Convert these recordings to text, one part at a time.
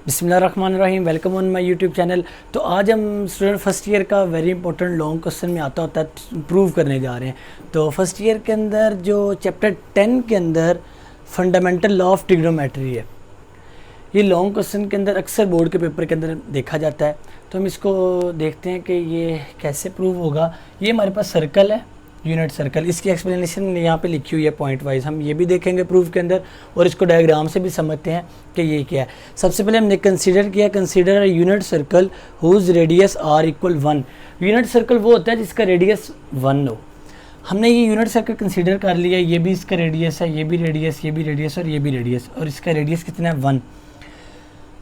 बिस्मिल्लाहिर्रहमानिर्रहीम। Welcome on my YouTube channel. तो आज हम स्टूडेंट फर्स्ट ईयर का वेरी इंपॉर्टेंट लॉन्ग क्वेश्चन में आता होता है प्रूव करने जा रहे हैं। तो फर्स्ट ईयर के अंदर जो चैप्टर 10 के अंदर फंडामेंटल लॉ ऑफ ट्रिग्नोमेट्री है, ये लॉन्ग क्वेश्चन के अंदर अक्सर बोर्ड के पेपर के अंदर देखा जाता है। तो हम इसको देखते हैं कि ये कैसे प्रूव होगा। ये हमारे पास सर्कल है, यूनिट सर्कल, इसकी एक्सप्लेनेशन यहाँ पे लिखी हुई है पॉइंट वाइज। हम ये भी देखेंगे प्रूफ के अंदर और इसको डायग्राम से भी समझते हैं कि ये क्या है। सबसे पहले हमने consider a unit circle whose radius R equal 1। Unit circle वो होता है जिसका रेडियस 1 हो। हमने ये यूनिट सर्कल कंसीडर कर लिया, ये भी इसका रेडियस है, ये भी रेडियस, ये भी रेडियस और ये भी रेडियस, और इसका रेडियस कितना है 1।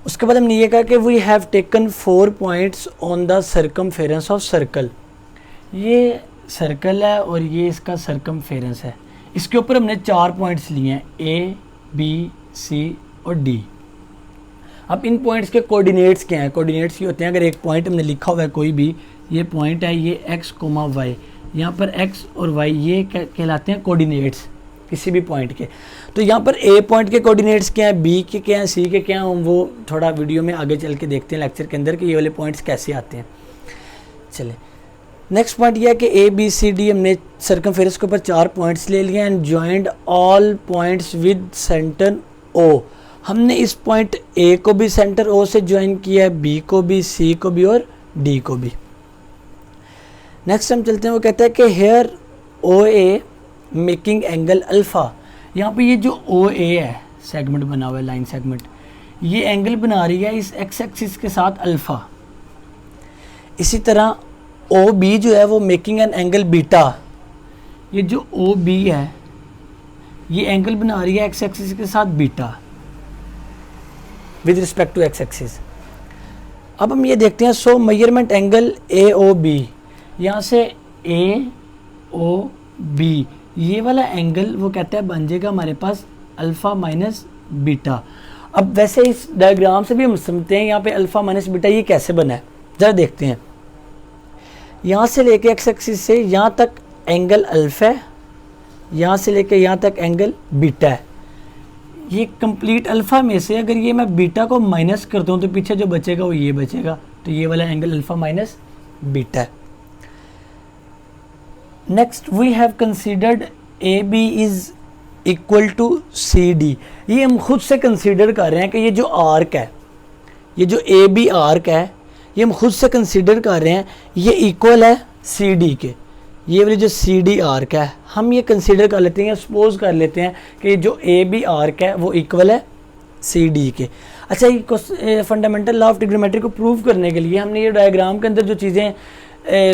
उसके बाद हमने ये कहा कि we have taken 4 points on the circumference of circle. ये सर्कल है और ये इसका सर्कमफेरेंस है। इसके ऊपर हमने 4 पॉइंट्स लिए हैं, ए, बी, सी और डी। अब इन पॉइंट्स के कोऑर्डिनेट्स क्या हैं? कोऑर्डिनेट्स ये होते हैं, अगर एक पॉइंट हमने लिखा हुआ है कोई भी, ये पॉइंट है, ये x, y, यहाँ पर x और y ये कहलाते हैं कोऑर्डिनेट्स किसी भी पॉइंट के। तो यहाँ पर ए पॉइंट के कोऑर्डिनेट्स क्या हैं, बी के क्या हैं, सी के क्या हैं, हम वो थोड़ा वीडियो में आगे चल के देखते हैं लेक्चर के अंदर कि ये वाले पॉइंट्स कैसे आते हैं। चले, नेक्स्ट पॉइंट यह है कि ए बी सी डी हमने सर्कमफेरेंस के ऊपर 4 पॉइंट्स ले लिए and joined all points with centre O. हमने इस पॉइंट ए को भी सेंटर ओ से ज्वाइन किया है, बी को भी, सी को भी और डी को भी। नेक्स्ट हम चलते हैं, वो कहता है कि हेयर ओ ए मेकिंग एंगल अल्फ़ा। यहाँ पे ये जो ओ ए है, सेगमेंट बना हुआ है, लाइन सेगमेंट, ये एंगल बना रही है इस एक्स एक्सिस के साथ अल्फ़ा। इसी तरह ओ बी जो है वो मेकिंग एन एंगल बीटा। ये जो ओ बी है ये एंगल बना रही है एक्स एक्सिस के साथ beta with respect to X axis. अब हम ये देखते हैं, so measurement angle A O B, यहाँ से ए ओ बी ये वाला एंगल वो कहता है बन जाएगा हमारे पास अल्फ़ा माइनस बीटा। अब वैसे इस डायग्राम से भी हम समझते हैं यहाँ पे अल्फ़ा माइनस बीटा ये कैसे बना है, ज़रा देखते हैं। यहाँ से लेके एक्स एक्सिस से यहाँ तक एंगल अल्फ़ा है, यहाँ से लेके यहाँ तक एंगल बीटा है। ये कंप्लीट अल्फ़ा में से अगर ये मैं बीटा को माइनस करता हूँ तो पीछे जो बचेगा वो ये बचेगा, तो ये वाला एंगल अल्फ़ा माइनस बीटा है। Next we have considered A B is equal to C D. ये हम खुद से कंसीडर कर रहे हैं कि ये जो आर्क है, ये जो ए बी आर्क है, ये हम खुद से कंसीडर कर रहे हैं ये इक्वल है सी डी के। ये वाली जो सी डी आर्क है हम ये कंसीडर कर लेते हैं, सपोज कर लेते हैं कि जो ए बी आर्क है वो इक्वल है सी डी के। अच्छा, ये फंडामेंटल लॉ ऑफ ट्रिग्नोमेट्री को प्रूव करने के लिए हमने ये डायग्राम के अंदर जो चीज़ें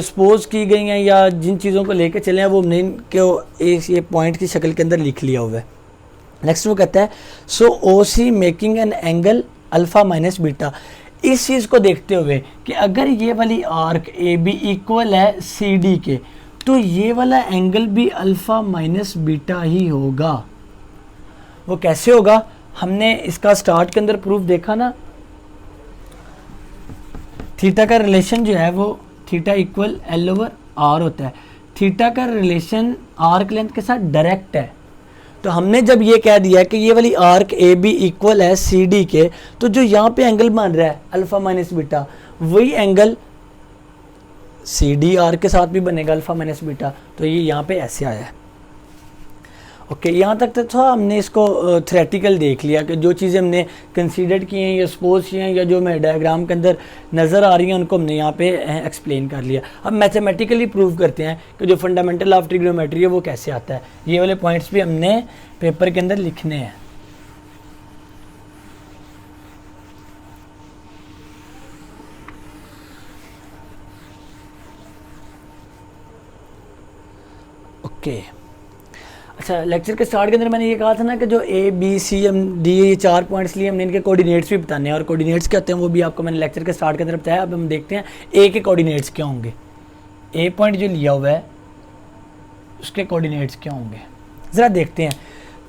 सपोज की गई हैं या जिन चीज़ों को लेकर चले हैं वो हमने इनको ये पॉइंट की शक्ल के अंदर लिख लिया हुआ है। नेक्स्ट वो कहता है, so O C making an angle alpha minus beta. इस चीज़ को देखते हुए कि अगर ये वाली आर्क ए बी इक्वल है सी डी के, तो ये वाला एंगल भी अल्फ़ा माइनस बीटा ही होगा। वो कैसे होगा? हमने इसका स्टार्ट के अंदर प्रूफ देखा ना, थीटा का रिलेशन जो है वो theta equal L over R होता है। थीटा का रिलेशन आर्क लेंथ के साथ डायरेक्ट है। तो हमने जब ये कह दिया कि ये वाली आर्क ए बी इक्वल है सी डी के, तो जो यहाँ पे एंगल बन रहा है अल्फ़ा माइनस बीटा, वही एंगल सी डी आर्क के साथ भी बनेगा अल्फ़ा माइनस बीटा। तो ये यहाँ पे ऐसे आया है। ओके, यहाँ तक तो था हमने इसको थ्योरेटिकल देख लिया कि जो चीज़ें हमने कंसीडर की हैं या सपोज की हैं या जो मैं डायग्राम के अंदर नज़र आ रही हैं उनको हमने यहाँ पे एक्सप्लेन कर लिया। अब मैथमेटिकली प्रूव करते हैं कि जो फंडामेंटल ऑफ ट्रिग्नोमेट्री है वो कैसे आता है। ये वाले पॉइंट्स भी हमने पेपर के अंदर लिखने हैं। ओके, अच्छा, लेक्चर के स्टार्ट के अंदर मैंने ये कहा था ना कि जो A B C M D ये 4 पॉइंट्स लिए हमने इनके कोऑर्डिनेट्स भी बताने हैं, और कोऑर्डिनेट्स क्या होते हैं वो भी आपको मैंने लेक्चर के स्टार्ट के अंदर बताया। अब हम देखते हैं ए के कोऑर्डिनेट्स क्या होंगे। ए पॉइंट जो लिया हुआ है उसके कोऑर्डिनेट्स क्या होंगे, ज़रा देखते हैं।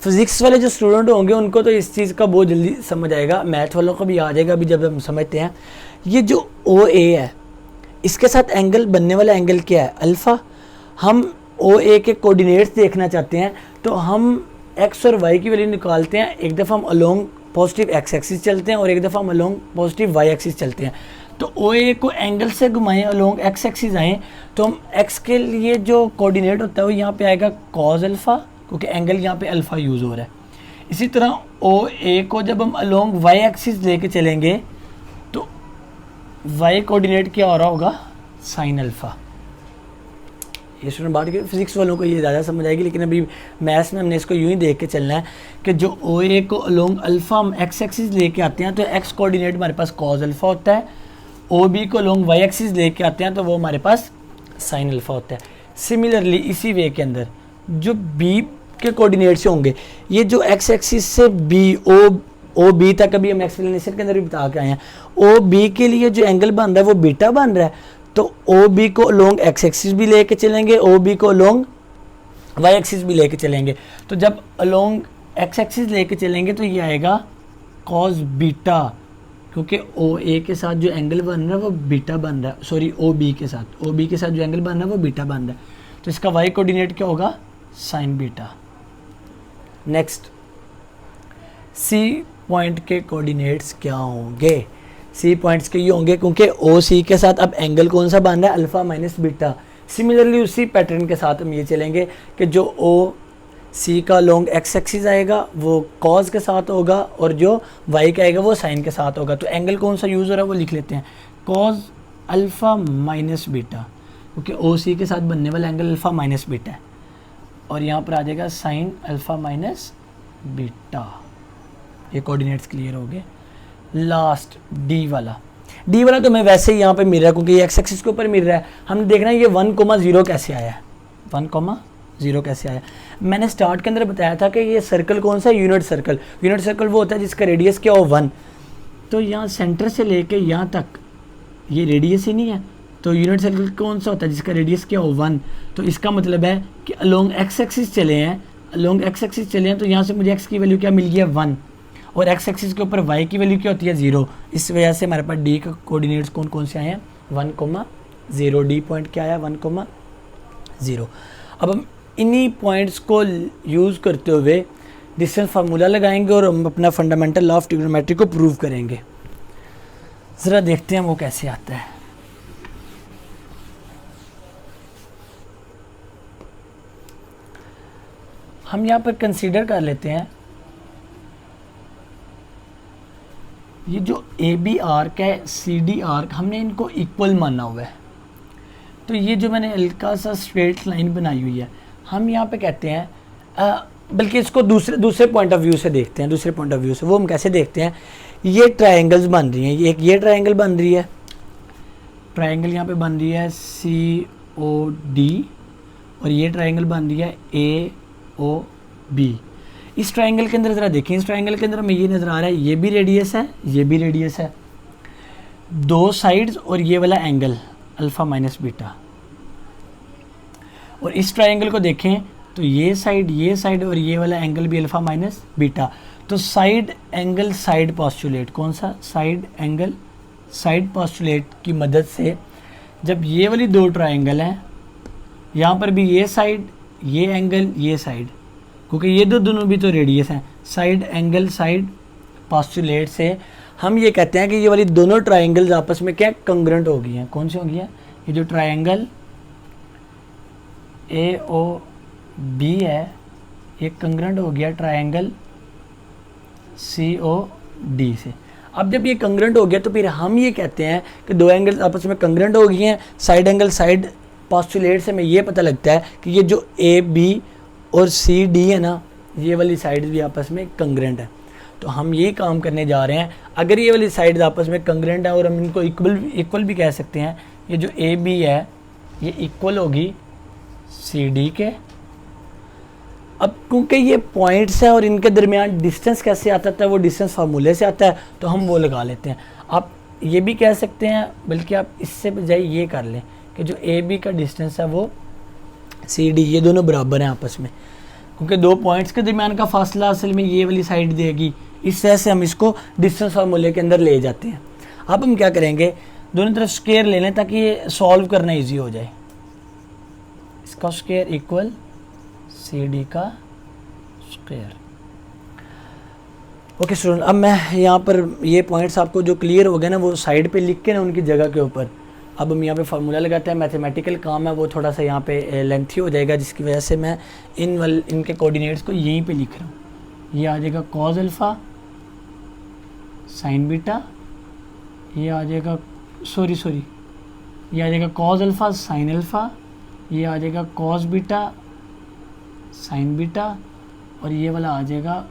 फिज़िक्स वाले जो स्टूडेंट होंगे उनको तो इस चीज़ का बहुत जल्दी समझ आएगा, मैथ वालों को भी आ जाएगा अभी जब हम समझते हैं। ये जो ओ ए है इसके साथ एंगल बनने वाला एंगल क्या है? अल्फ़ा। हम ओ ए के कोऑर्डिनेट्स देखना चाहते हैं तो हम एक्स और वाई की वैल्यू निकालते हैं। एक दफ़ा हम अलोंग पॉजिटिव एक्स एक्सिस चलते हैं और एक दफ़ा हम अलोंग पॉजिटिव वाई एक्सिस चलते हैं। तो ओ ए को एंगल से घुमाएं अलोंग एक्स एक्सिस आएँ तो हम एक्स के लिए जो कोऑर्डिनेट होता है वो यहाँ पे आएगा कॉज अल्फ़ा, क्योंकि एंगल यहाँ पे अल्फ़ा यूज़ हो रहा है। इसी तरह ओ ए को जब हम अलोंग वाई एक्सिस लेके चलेंगे तो वाई कोऑर्डिनेट क्या हो रहा होगा, साइन अल्फ़ा। ये स्टूडेंट बात के फिजिक्स वालों को ये ज़्यादा समझ आएगी, लेकिन अभी मैथ्स में हमने इसको यूँ ही देख के चलना है कि जो ओ ए को अलोंग अल्फ़ा हम एक्स एक्सिस लेके आते हैं तो एक्स कोऑर्डिनेट हमारे पास कॉज अल्फ़ा होता है, ओ बी को अलोंग वाई एक्सिस लेके आते हैं तो वो हमारे पास साइन अल्फ़ा होता है। सिमिलरली इसी वे के अंदर जो बी के कोऑर्डिनेट्स होंगे, ये जो एक्स एक्सिस से बी ओ बी तक अभी हम एक्सप्लेनेशन के अंदर भी बता के आए हैं, ओ बी के लिए जो एंगल बन रहा है वो बीटा बन रहा है, तो ओ बी को अलोंग एक्स एक्सिस भी लेके चलेंगे, ओ बी को अलोंग वाई एक्सिस भी लेके चलेंगे। तो जब अलोंग एक्स एक्सिस लेके चलेंगे तो ये आएगा कॉस बीटा, क्योंकि ओ ए के साथ जो एंगल बन रहा है वो बीटा बन रहा है, सॉरी ओ बी के साथ जो एंगल बन रहा है वो बीटा बन रहा है। तो इसका वाई कोऑर्डिनेट क्या होगा, sine beta. Next, C point के कोऑर्डिनेट्स क्या होंगे, सी पॉइंट्स के ये होंगे क्योंकि ओ सी के साथ अब एंगल कौन सा बन रहा है, अल्फ़ा माइनस बीटा। सिमिलरली उसी पैटर्न के साथ हम ये चलेंगे कि जो ओ सी का लॉन्ग एक्स एक्सिस आएगा वो कॉज के साथ होगा और जो वाई का आएगा वो साइन के साथ होगा। तो एंगल कौन सा यूज़ हो रहा है वो लिख लेते हैं, कॉज अल्फ़ा माइनस बीटा, क्योंकि ओ सी के साथ बनने वाला एंगल अल्फ़ा माइनस बीटा है, और यहाँ पर आ जाएगा साइन अल्फ़ा माइनस बीटा। ये कोऑर्डिनेट्स क्लियर हो गए। लास्ट डी वाला तो मैं वैसे ही यहाँ पे मिल रहा है क्योंकि ये एक्स एक्सिस के ऊपर मिल रहा है। हमने देखना है ये 1,0 कैसे आया है, 1,0 कैसे आया। मैंने स्टार्ट के अंदर बताया था कि ये सर्कल कौन सा है, यूनिट सर्कल वो होता है जिसका रेडियस क्या हो 1। तो यहाँ सेंटर से लेके यहाँ तक ये रेडियस ही नहीं है, तो यूनिट सर्कल कौन सा होता है जिसका रेडियस क्या हो 1। तो इसका मतलब है कि अलोंग एक्स एक्सिस चले हैं, तो यहाँ से मुझे एक्स की वैल्यू क्या मिल गई है 1, और एक्स एक्सिस के ऊपर वाई की वैल्यू क्या होती है 0। इस वजह से हमारे पास डी का कोऑर्डिनेट्स कौन कौन से आए हैं 1,0। डी पॉइंट क्या आया 1,0। अब हम इन्हीं पॉइंट्स को यूज़ करते हुए डिस्टेंस फार्मूला लगाएंगे और हम अपना फंडामेंटल लॉ ऑफ ट्रिग्नोमेट्री को प्रूव करेंगे। ज़रा देखते हैं वो कैसे आता है। हम यहाँ पर कंसीडर कर लेते हैं ये जो ए बी आर्क है, सी डी आर्क, हमने इनको इक्वल माना हुआ है। तो ये जो मैंने हल्का सा स्ट्रेट लाइन बनाई हुई है, हम यहाँ पे कहते हैं, बल्कि इसको दूसरे पॉइंट ऑफ व्यू से देखते हैं। दूसरे पॉइंट ऑफ व्यू से वो हम कैसे देखते हैं, ये ट्रायंगल्स बन रही हैं, एक ये ट्रायंगल बन रही है, ट्रायंगल यहाँ पे बन रही है सी ओ डी, और ये ट्रायंगल बन रही है ए ओ बी। इस ट्रायंगल के अंदर ज़रा देखें, इस ट्रायंगल के अंदर हमें ये नज़र आ रहा है, ये भी रेडियस है, ये भी रेडियस है, दो साइड्स और ये वाला एंगल अल्फ़ा माइनस बीटा। और इस ट्रायंगल को देखें तो ये साइड और ये वाला एंगल भी अल्फ़ा माइनस बीटा। तो साइड एंगल साइड पोस्टुलेट, कौन सा, साइड एंगल साइड पोस्टुलेट की मदद से जब ये वाली दो ट्रायंगल हैं, यहाँ पर भी ये साइड, ये एंगल, ये साइड, क्योंकि ये दोनों भी तो रेडियस हैं, साइड एंगल साइड पोस्टुलेट से हम ये कहते हैं कि ये वाली दोनों ट्रायंगल्स आपस में क्या कंग्रेंट हो गई हैं। कौन सी हो गई है, ये जो ट्रायंगल ए ओ बी है ये कंग्रेंट हो गया ट्रायंगल सी ओ डी से। अब जब ये कंग्रेंट हो गया तो फिर हम ये कहते हैं कि दो एंगल्स आपस में कंग्रेंट हो गई हैं। साइड एंगल साइड पोस्टुलेट से हमें ये पता लगता है कि ये जो ए बी और सी डी है ना, ये वाली साइड भी आपस में कंग्रेंट है। तो हम ये काम करने जा रहे हैं, अगर ये वाली साइड आपस में कंग्रेंट है और हम इनको इक्वल भी कह सकते हैं, ये जो ए बी है ये इक्वल होगी सी डी के। अब क्योंकि ये पॉइंट्स हैं और इनके दरमियान डिस्टेंस कैसे आता था, वो डिस्टेंस फार्मूले से आता है, तो हम वो लगा लेते हैं। आप ये भी कह सकते हैं, बल्कि आप इससे बजाय ये कर लें कि जो ए बी का डिस्टेंस है वो सी डी, ये दोनों बराबर हैं आपस में, क्योंकि दो पॉइंट्स के दरमियान का फासला असल में ये वाली साइड देगी। इस तरह से हम इसको डिस्टेंस फार्मूले के अंदर ले जाते हैं। अब हम क्या करेंगे, दोनों तरफ स्क्वायर ले लें ताकि ये सॉल्व करना ईजी हो जाए। इसका स्क्वायर इक्वल सी डी का स्क्वायर। ओके स्टूडेंट, अब मैं यहाँ पर ये पॉइंट्स आपको जो क्लियर हो गए ना वो साइड पे लिख के ना उनकी जगह के ऊपर अब हम यहाँ पे फार्मूला लगाते हैं। मैथमेटिकल काम है वो थोड़ा सा यहाँ पे लेंथी हो जाएगा, जिसकी वजह से मैं इनके कोऑर्डिनेट्स को यहीं पे लिख रहा हूँ। ये आ जाएगा कॉज अल्फ़ा साइन बीटा, ये आ जाएगा सॉरी ये आ जाएगा कॉज अल्फ़ा साइन अल्फ़ा, ये आ जाएगा कॉज बीटा साइन बीटा, और ये वाला आ जाएगा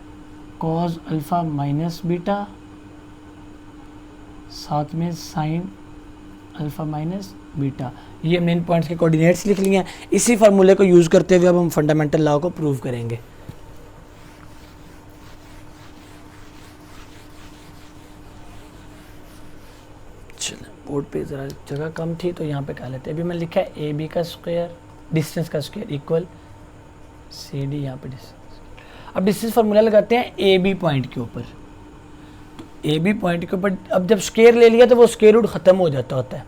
कॉज अल्फ़ा माइनस बीटा साथ में साइन अल्फ़ा माइनस बीटा। ये हमने इन पॉइंट्स के कोऑर्डिनेट्स लिख लिए हैं। इसी फार्मूले को यूज़ करते हुए अब हम फंडामेंटल लॉ को प्रूव करेंगे। चलो बोर्ड पे ज़रा जगह कम थी तो यहाँ पे कह लेते हैं। अभी मैं लिखा है ए बी का स्क्वायर डिस्टेंस का स्क्वायर इक्वल सी डी, यहाँ पे डिस्टेंस। अब डिस्टेंस फार्मूला लगाते हैं ए बी पॉइंट के ऊपर। तो ए बी पॉइंट के ऊपर अब जब स्क्वायर ले लिया तो वो स्क्वायर रूट ख़त्म हो जाता होता है।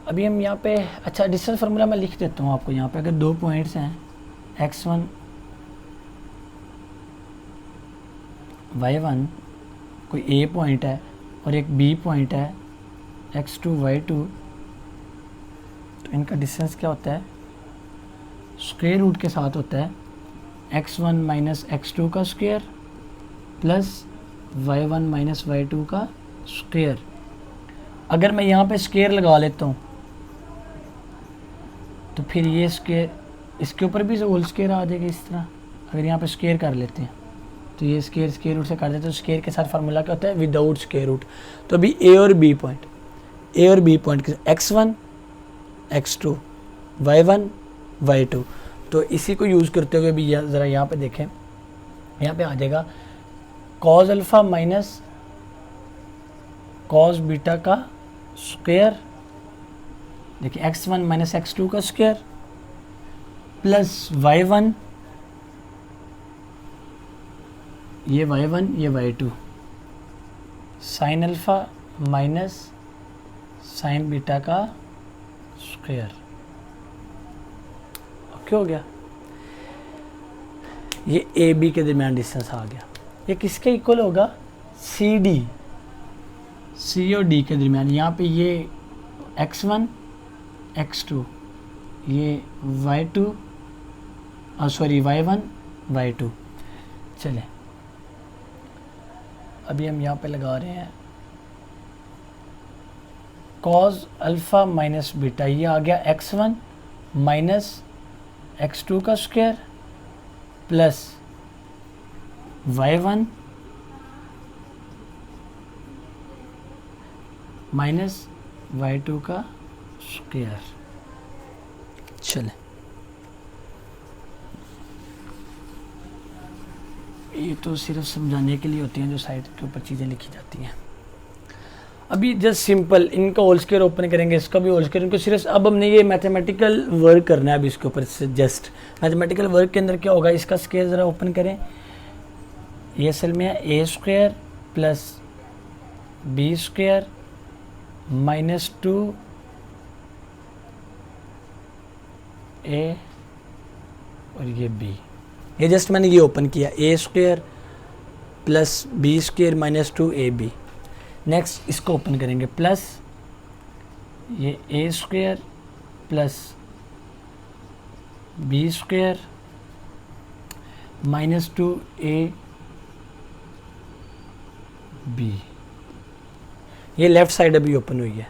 अभी हम यहाँ पे अच्छा डिस्टेंस फार्मूला मैं लिख देता हूँ आपको। यहाँ पे अगर दो पॉइंट्स हैं x1 y1, कोई ए पॉइंट है और एक बी पॉइंट है x2 y2, तो इनका डिस्टेंस क्या होता है? स्क्वायर रूट के साथ होता है x1 माइनस x2 का square plus y1 minus y2 का स्क्वायर। अगर मैं यहाँ पे स्क्वायर लगा लेता हूँ तो फिर ये स्क्वायर इसके ऊपर भी होल स्क्वायर आ जाएगा इस तरह। अगर यहाँ पे स्क्वायर कर लेते हैं तो ये स्क्वायर रूट से काट देते हैं, तो स्क्वायर के साथ फार्मूला क्या होता है? Without square root. तो अभी ए और B point x1 x2 y1 y2, तो इसी को यूज़ करते हुए भी ज़रा यहाँ पे देखें। यहाँ पे आ जाएगा cos alpha minus cos beta का स्क्वायर, देखिए x1 माइनस x2 का स्क्वायर प्लस y1, ये y1 ये y2, sine alpha minus sign beta का स्क्वायर। ओके हो गया। ये ए बी के दरमियान डिस्टेंस आ गया। ये किसके इक्वल होगा? सी डी, सी और डी के दरमियान। यहाँ पे ये x1 x2, ये y2 सॉरी y1 y2। चले अभी हम यहाँ पे लगा रहे हैं कॉज अल्फ़ा माइनस बीटा। ये आ गया x1 माइनस x2 का square plus y1 minus y2 का स्क्वायर। चले ये तो सिर्फ समझाने के लिए होती हैं जो साइड के ऊपर चीज़ें लिखी जाती हैं। अभी जस्ट सिंपल इनका होल स्क्वायर ओपन करेंगे, इसका भी होल स्क्वायर, इनको सिर्फ अब हमने ये मैथमेटिकल वर्क करना है। अभी इसके ऊपर जस्ट मैथमेटिकल वर्क के अंदर क्या होगा? इसका स्क्वायर ज़रा ओपन करें। ये असल में है A square plus B square minus 2 A और ये बी। ये जस्ट मैंने ये ओपन किया, A square plus B square minus 2 A B. Next इसको ओपन करेंगे, प्लस ये A square plus B square minus 2 A B. ये लेफ़्ट साइड अभी ओपन हुई है।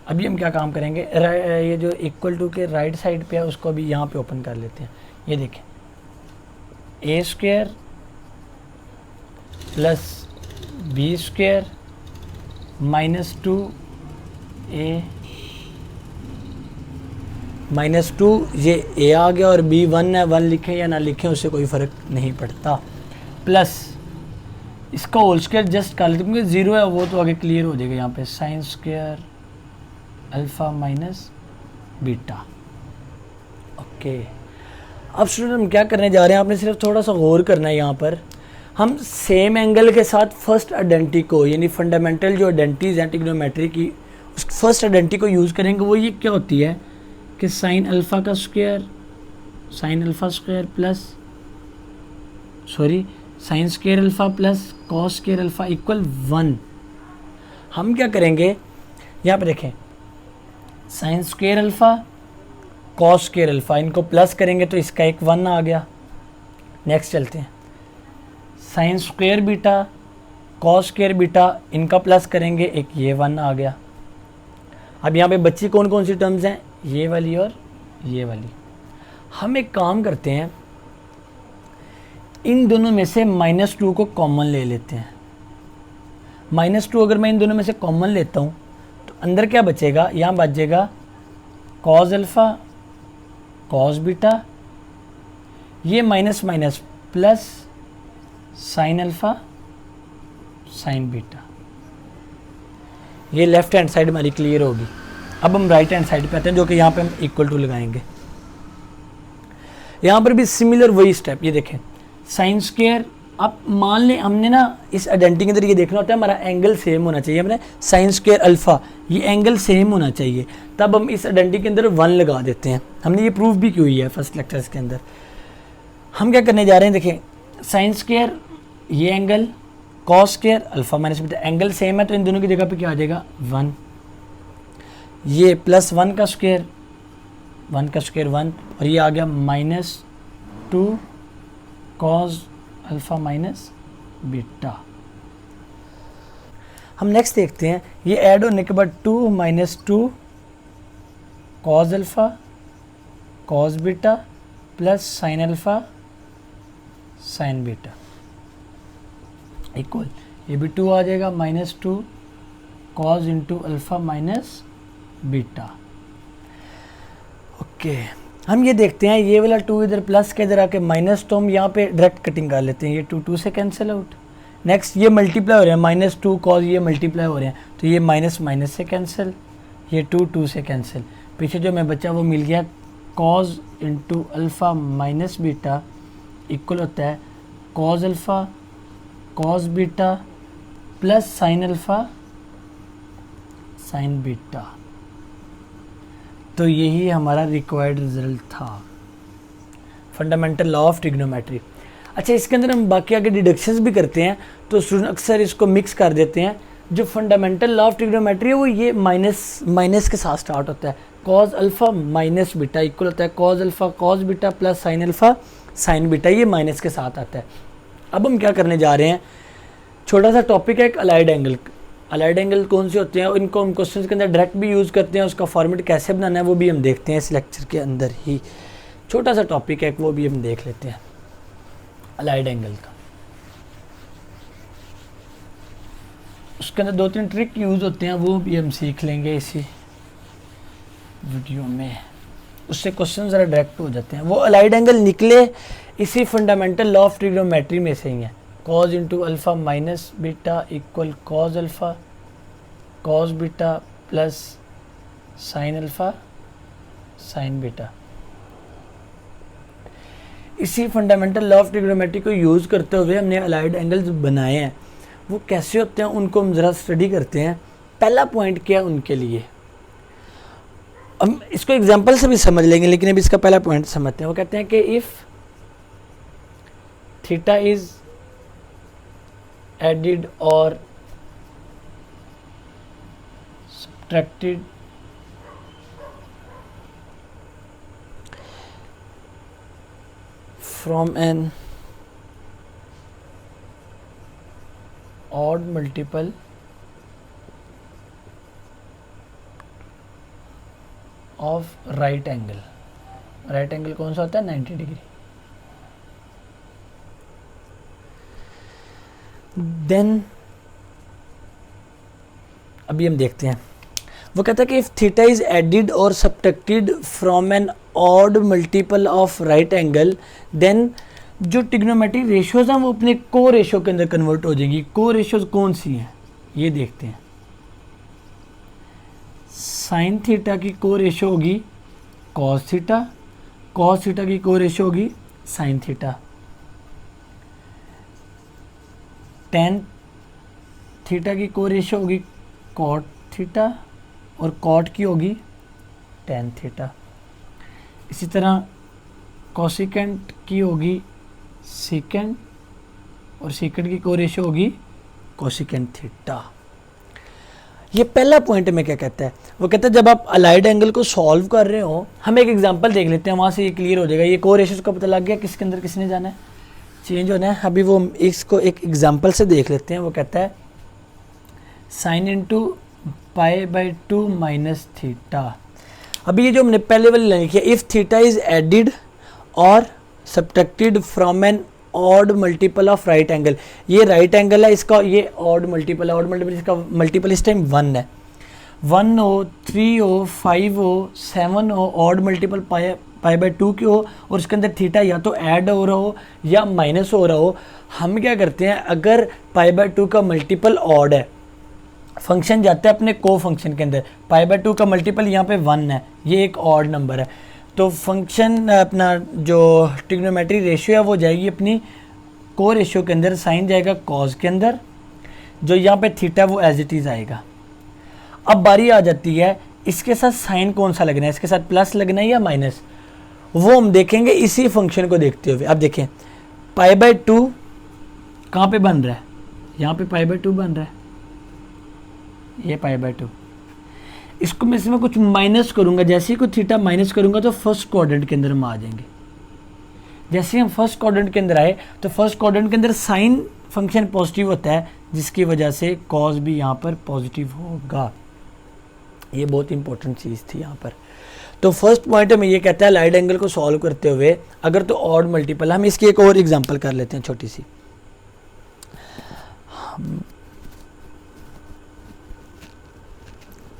अभी हम क्या काम करेंगे? ये जो इक्वल टू के राइट साइड पे है उसको अभी यहाँ पे ओपन कर लेते हैं। ये देखें, A square plus B square minus 2 A minus 2, ये ए आ गया और बी 1 है, 1 लिखें या ना लिखें उससे कोई फ़र्क नहीं पड़ता। प्लस इसका होल स्क्वायर जस्ट कर लेते हैं क्योंकि 0 है, वो तो आगे क्लियर हो जाएगा। यहाँ पे sine square alpha minus beta. Okay, अब स्टूडेंट हम क्या करने जा रहे हैं? आपने सिर्फ थोड़ा सा गौर करना है। यहाँ पर हम सेम एंगल के साथ फर्स्ट आइडेंटिटी को, यानी फंडामेंटल जो आइडेंटिटीज़ हैं ट्रिग्नोमेट्री की, उस फर्स्ट आइडेंटिटी को यूज़ करेंगे। वो ये क्या होती है कि साइन अल्फ़ा का square, sine alpha square plus sine square alpha plus cos square alpha equal 1। हम क्या करेंगे, यहाँ पे देखें sine square alpha cos square alpha, इनको प्लस करेंगे तो इसका एक 1 आ गया। नेक्स्ट चलते हैं, sine square beta cos square beta, इनका प्लस करेंगे, एक ये 1 आ गया। अब यहाँ पे बच्ची कौन कौन सी टर्म्स हैं, ये वाली और ये वाली। हम एक काम करते हैं, इन दोनों में से -2 को कॉमन ले लेते हैं। -2 अगर मैं इन दोनों में से कॉमन लेता हूँ तो अंदर क्या बचेगा, यहाँ बचेगा कॉस अल्फ़ा कॉस बीटा, ये minus minus plus sine alpha sine beta. ये लेफ्ट हैंड साइड हमारी क्लियर होगी। अब हम राइट हैंड साइड पे आते हैं, जो कि यहाँ पे हम इक्वल टू लगाएंगे। यहाँ पर भी सिमिलर वही स्टेप, ये देखें साइन स्क्वायर। आप मान लें हमने ना इस आइडेंटिटी के अंदर ये देखना होता है हमारा एंगल सेम होना चाहिए। हमने साइन स्क्वायर अल्फ़ा, ये एंगल सेम होना चाहिए, तब हम इस आइडेंटिटी के अंदर 1 लगा देते हैं। हमने ये प्रूफ भी की हुई है फर्स्ट लेक्चर्स के अंदर। हम क्या करने जा रहे हैं, देखें साइन स्क्वायर ये angle, cos square alpha minus beta, angle same है तो इन दोनों की जगह पे क्या आ जाएगा 1। ये प्लस 1 का स्क्वायर 1 और ये आ गया -2 कॉस अल्फ़ा माइनस बीटा। हम नेक्स्ट देखते हैं, ये ऐड होने के बाद 2 - 2 cos alpha cos beta plus sine alpha sine beta equal, ये भी 2 आ जाएगा -2 cos into alpha minus beta. Okay, हम ये देखते हैं ये वाला 2 इधर प्लस के इधर आके माइनस, तो हम यहाँ पे डायरेक्ट कटिंग कर लेते हैं, ये 2 से कैंसिल आउट। नेक्स्ट ये मल्टीप्लाई हो रहे हैं, -2 कॉस, ये मल्टीप्लाई हो रहे हैं तो ये माइनस माइनस से कैंसिल, ये 2 से कैंसिल। पीछे जो मैं बचा वो मिल गया, cos into alpha minus beta equal होता है cos alpha cos beta plus sine alpha sine beta. तो यही हमारा रिक्वायर्ड रिजल्ट था, फंडामेंटल लॉ ऑफ ट्रिग्नोमेट्री। अच्छा, इसके अंदर हम बाकी आगे डिडक्शंस भी करते हैं, तो स्टूडेंट अक्सर इसको मिक्स कर देते हैं। जो फंडामेंटल लॉ ऑफ ट्रिग्नोमेट्री है वो ये माइनस के साथ स्टार्ट होता है। Cos alpha minus beta equal होता है cos alpha cos beta plus sine alpha sine beta, ये माइनस के साथ आता है। अब हम क्या करने जा रहे हैं, छोटा सा टॉपिक है एक अलाइड एंगल। अलाइड एंगल कौन से होते हैं और इनको हम क्वेश्चन के अंदर डायरेक्ट भी यूज़ करते हैं, उसका फॉर्मेट कैसे बनाना है वो भी हम देखते हैं इस लेक्चर के अंदर ही। छोटा सा टॉपिक है वो भी हम देख लेते हैं अलाइड एंगल का। उसके अंदर 2-3 ट्रिक यूज़ होते हैं, वो भी हम सीख लेंगे इसी वीडियो में, उससे क्वेश्चन ज़रा डायरेक्ट हो जाते हैं। वो अलाइड एंगल निकले इसी फंडामेंटल लॉ ऑफ ट्रिग्नोमेट्री में से ही है। Cos into alpha minus beta equal cos alpha cos beta plus sine alpha sine beta. इसी फंडामेंटल लॉ ऑफ ट्रिग्नोमेट्री को यूज़ करते हुए हमने अलाइड एंगल्स बनाए हैं। वो कैसे होते हैं उनको हम ज़रा स्टडी करते हैं। पहला पॉइंट क्या है उनके लिए, हम इसको एग्जांपल से भी समझ लेंगे, लेकिन अभी इसका पहला पॉइंट समझते हैं। वो कहते हैं कि if theta is added or subtracted from an odd multiple of right angle। Right angle कौन सा होता है, 90 डिग्री। देन अभी हम देखते हैं, वो कहता है कि इफ़ थीटा इज़ एडिड और subtracted from an odd multiple of right angle, then जो ट्रिग्नोमेट्री रेशियोज हैं वो अपने को रेशियो के अंदर कन्वर्ट हो जाएंगी। को रेशियोज कौन सी हैं ये देखते हैं। साइन थीटा की को रेशियो होगी कॉस थीटा, कॉस थीटा की को रेशियो होगी साइन थीटा, टेन थीटा की को रेशियो होगी कॉट थीटा और कॉट की होगी टेन थीटा। इसी तरह कोसिकेंट की होगी सीकेंट और सीकेंट की को रेशो होगी कोसिकेंट थीटा। ये पहला पॉइंट में क्या कहता है, वो कहता है जब आप अलाइड एंगल को सॉल्व कर रहे हो, हम एक एग्जांपल देख लेते हैं, वहाँ से ये क्लियर हो जाएगा। ये को रेशोस का पता लग गया किसके अंदर किसने जाना है, चेंज होना है। अभी वो इसको एक एग्जांपल से देख लेते हैं। वो कहता है sine into pi by 2 minus theta. अभी ये जो हमने पहले वाली लाइन लिखी है, इफ़ थीटा इज एडिड और subtracted from an odd multiple of right angle, ये राइट एंगल है, इसका ये ऑड मल्टीपल है, ऑड मल्टीपल इसका मल्टीपल इस टाइम 1 है। 1 हो, 3 हो, 5 हो, 7 हो, ऑड मल्टीपल पाई बाई 2 की हो, और उसके अंदर थीटा या तो ऐड हो रहा हो या माइनस हो रहा हो। हम क्या करते हैं, अगर पाई बाई 2 का मल्टीपल ऑड है, फंक्शन जाता है अपने को फंक्शन के अंदर, पाई बाई 2 का मल्टीपल यहाँ पे 1 है, ये एक ऑड नंबर है, तो फंक्शन अपना जो ट्रिग्नोमेट्री रेशियो है वो जाएगी अपनी को रेशियो के अंदर, साइन जाएगा कॉज के अंदर, जो यहाँ पे थीटा वो एज इट इज़ आएगा। अब बारी आ जाती है इसके साथ साइन कौन सा लगना है, इसके साथ प्लस लगना है या माइनस, वो हम देखेंगे इसी फंक्शन को देखते हुए। अब देखें पाई बाई 2 कहाँ पे बन रहा है, यहाँ पे पाई बाई 2 बन रहा है, ये पाई बाई 2, इसको मैं इसमें कुछ माइनस करूंगा, जैसे ही कुछ थीटा माइनस करूंगा तो फर्स्ट क्वाड्रेंट के अंदर हम आ जाएंगे। जैसे हम फर्स्ट क्वाड्रेंट के अंदर आए तो फर्स्ट क्वाड्रेंट के अंदर साइन फंक्शन पॉजिटिव होता है, जिसकी वजह से कॉज भी यहाँ पर पॉजिटिव होगा। ये बहुत इंपॉर्टेंट चीज़ थी यहाँ पर। तो फर्स्ट पॉइंट में ये कहता है लाइट एंगल को सॉल्व करते हुए अगर तो ऑड मल्टीपल, हम इसकी एक और एग्जाम्पल कर लेते हैं छोटी सी।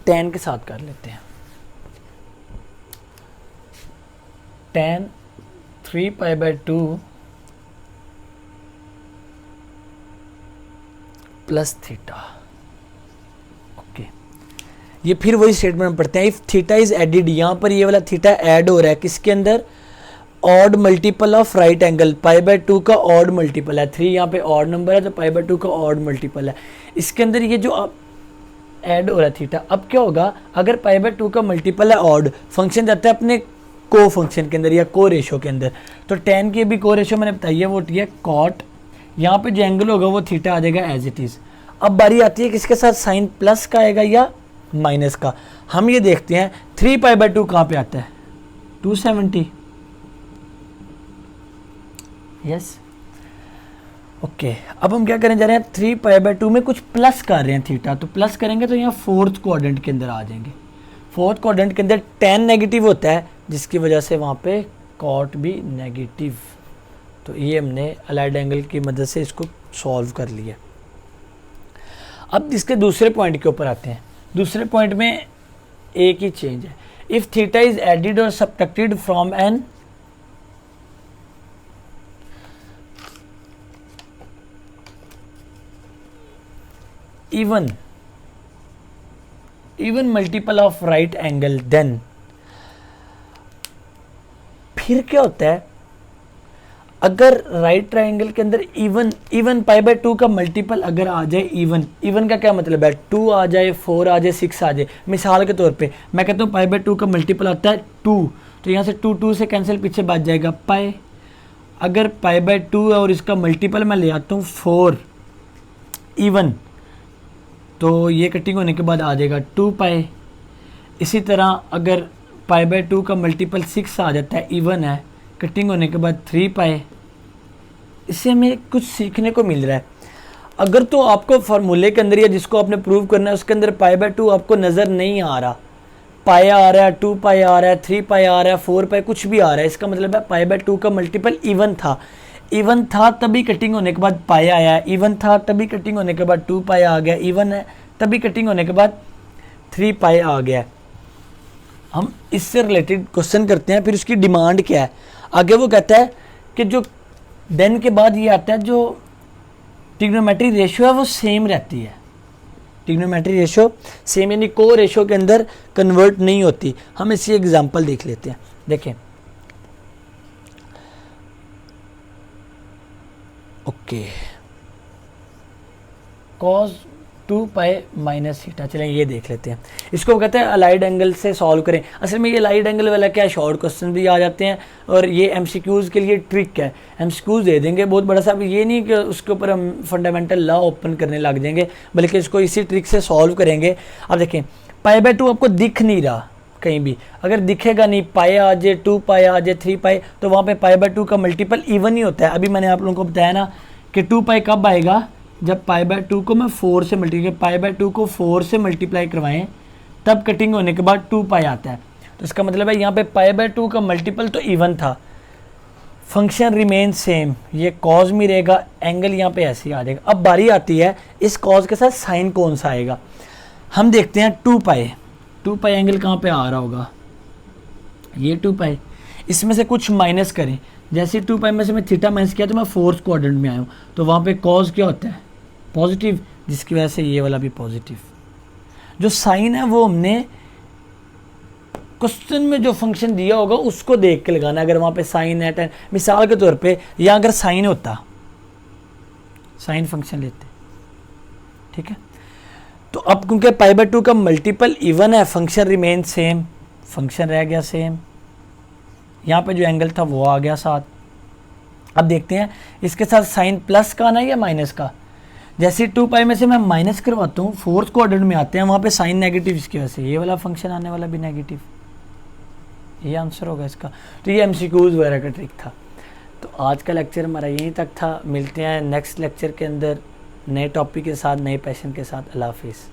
10 के साथ कर लेते हैं। tan 3 pi by 2 plus theta. Okay, ये फिर वही स्टेटमेंट हम पढ़ते हैं, इफ थीटा इज एडिड, यहाँ पर ये वाला थीटा ऐड हो रहा है किसके अंदर, odd multiple of right angle, pi by 2 का ऑड मल्टीपल है, 3 यहाँ पे ऑड नंबर है तो पाई बाई 2 का ऑड मल्टीपल है, इसके अंदर ये जो ऐड हो रहा है थीटा। अब क्या होगा, अगर पाई बाई 2 का मल्टीपल है ऑड, फंक्शन जाता है अपने को फंक्शन के अंदर या को रेशो के अंदर, तो tan की भी को रेशो मैंने बताई है वो होती है कॉट, यहाँ पे जो एंगल होगा वो थीटा आ जाएगा एज इट इज़। अब बारी आती है किसके साथ, साइन प्लस का आएगा या माइनस का। हम ये देखते हैं 3 पाई बाई 2 कहाँ पे आता है, 270, यस ओके। अब हम क्या करने जा रहे हैं, 3 पाई बाई 2 में कुछ प्लस कर रहे हैं थीटा, तो प्लस करेंगे तो यहाँ फोर्थ क्वाड्रेंट के अंदर आ जाएंगे। फोर्थ क्वाड्रेंट के अंदर tan नेगेटिव होता है, जिसकी वजह से वहाँ पे कॉट भी नेगेटिव। तो ये हमने अलाइड एंगल की मदद से इसको सॉल्व कर लिया। अब इसके दूसरे पॉइंट के ऊपर आते हैं। दूसरे पॉइंट में एक ही चेंज है, इफ़ थीटा इज एडिड और subtracted from an even multiple of right angle, then फिर क्या होता है, अगर राइट ट्राइंगल के अंदर इवन पाई बाई 2 का मल्टीपल अगर आ जाए, इवन का क्या मतलब है, 2 आ जाए, 4 आ जाए, 6 आ जाए। मिसाल के तौर पे मैं कहता हूँ पाई बाई 2 का मल्टीपल आता है 2, तो यहाँ से 2 से कैंसिल, पीछे बच जाएगा पाई। अगर पाई बाई 2 है और इसका मल्टीपल मैं ले आता हूँ 4 इवन, तो ये कटिंग होने के बाद आ जाएगा 2 पाई। इसी तरह अगर पाई बाई 2 का मल्टीपल 6 आ जाता है, इवन है, कटिंग होने के बाद 3 पाई। इससे हमें कुछ सीखने को मिल रहा है। अगर तो आपको फार्मूले के अंदर या जिसको आपने प्रूव करना है उसके अंदर पाई बाई 2 आपको नज़र नहीं आ रहा, पाई आ रहा है, 2 पाई आ रहा है, 3 पाई आ रहा है, 4 पाई कुछ भी आ रहा है, इसका मतलब है पाई बाई 2 का मल्टीपल इवन था तभी कटिंग होने के बाद पाई आया, इवन था तभी कटिंग होने के बाद 2 पाई आ गया, इवन है तभी कटिंग होने के बाद 3 पाई आ गया। हम इससे रिलेटेड क्वेश्चन करते हैं, फिर उसकी डिमांड क्या है। आगे वो कहता है कि जो देन के बाद ये आता है, जो ट्रिग्नोमेट्री रेशियो है वो सेम रहती है, ट्रिग्नोमेट्री रेशियो सेम यानी को रेशियो के अंदर कन्वर्ट नहीं होती। हम इसी एग्जांपल देख लेते हैं। देखें okay, cause 2 pi minus theta. चलें ये देख लेते हैं, इसको कहते हैं अलाइड एंगल से सॉल्व करें। असल में ये अलाइड एंगल वाला क्या है, शॉर्ट क्वेश्चन भी आ जाते हैं और ये एमसीक्यूज़ के लिए ट्रिक है। एमसीक्यूज़ दे देंगे बहुत बड़ा सा, ये नहीं कि उसके ऊपर हम फंडामेंटल लॉ ओपन करने लग जाएंगे, बल्कि इसको इसी ट्रिक से सॉल्व करेंगे। अब देखें पाई बाय 2 आपको दिख नहीं रहा कहीं भी, अगर दिखेगा नहीं, पाई आ जाए, 2 पाई आ जाए, 3 पाई, तो वहाँ पे पाई बाय 2 का मल्टीपल इवन ही होता है। अभी मैंने आप लोगों को बताया ना कि 2 पाई कब आएगा, जब पाई बाय 2 को मैं 4 से मल्टीप्लाई, पाई बाय 2 को 4 से मल्टीप्लाई करवाएं तब कटिंग होने के बाद 2 पाई आता है। तो इसका मतलब है यहाँ पे पाई बाय 2 का मल्टीपल तो इवन था, फंक्शन रिमेन सेम, ये कॉज में रहेगा, एंगल यहाँ पे ऐसे ही आ जाएगा। अब बारी आती है इस कॉज के साथ साइन कौन सा आएगा। हम देखते हैं 2 पाई एंगल कहाँ पे आ रहा होगा, ये 2 पाई, इसमें से कुछ माइनस करें, जैसे 2 पाई में से मैं थीटा माइनस किया तो मैं फोर्थ क्वाड्रेंट में आया हूँ, तो वहाँ पे कॉज क्या होता है, पॉजिटिव, जिसकी वजह से ये वाला भी पॉजिटिव। जो साइन है वो हमने क्वेश्चन में जो फंक्शन दिया होगा उसको देख के लगाना। अगर वहाँ पे साइन है 10, मिसाल के तौर पे, या अगर साइन होता, साइन फंक्शन लेते, ठीक है। तो अब क्योंकि पाई बाय 2 का मल्टीपल इवन है, फंक्शन रिमेन सेम, फंक्शन रह गया सेम, यहाँ पे जो एंगल था वो आ गया साथ। अब देखते हैं इसके साथ साइन प्लस का आना है या माइनस का। जैसे 2 पाई में से मैं माइनस करवाता हूँ, फोर्थ क्वाड्रेंट में आते हैं, वहाँ पे साइन नेगेटिव, इसकी वजह से ये वाला फंक्शन आने वाला भी नेगेटिव, ये आंसर होगा इसका। तो ये एमसीक्यूज वगैरह का ट्रिक था। तो आज का लेक्चर हमारा यहीं तक था, मिलते हैं नेक्स्ट लेक्चर के अंदर नए टॉपिक के साथ, नए पैशन के साथ। अल्लाह हाफिज़।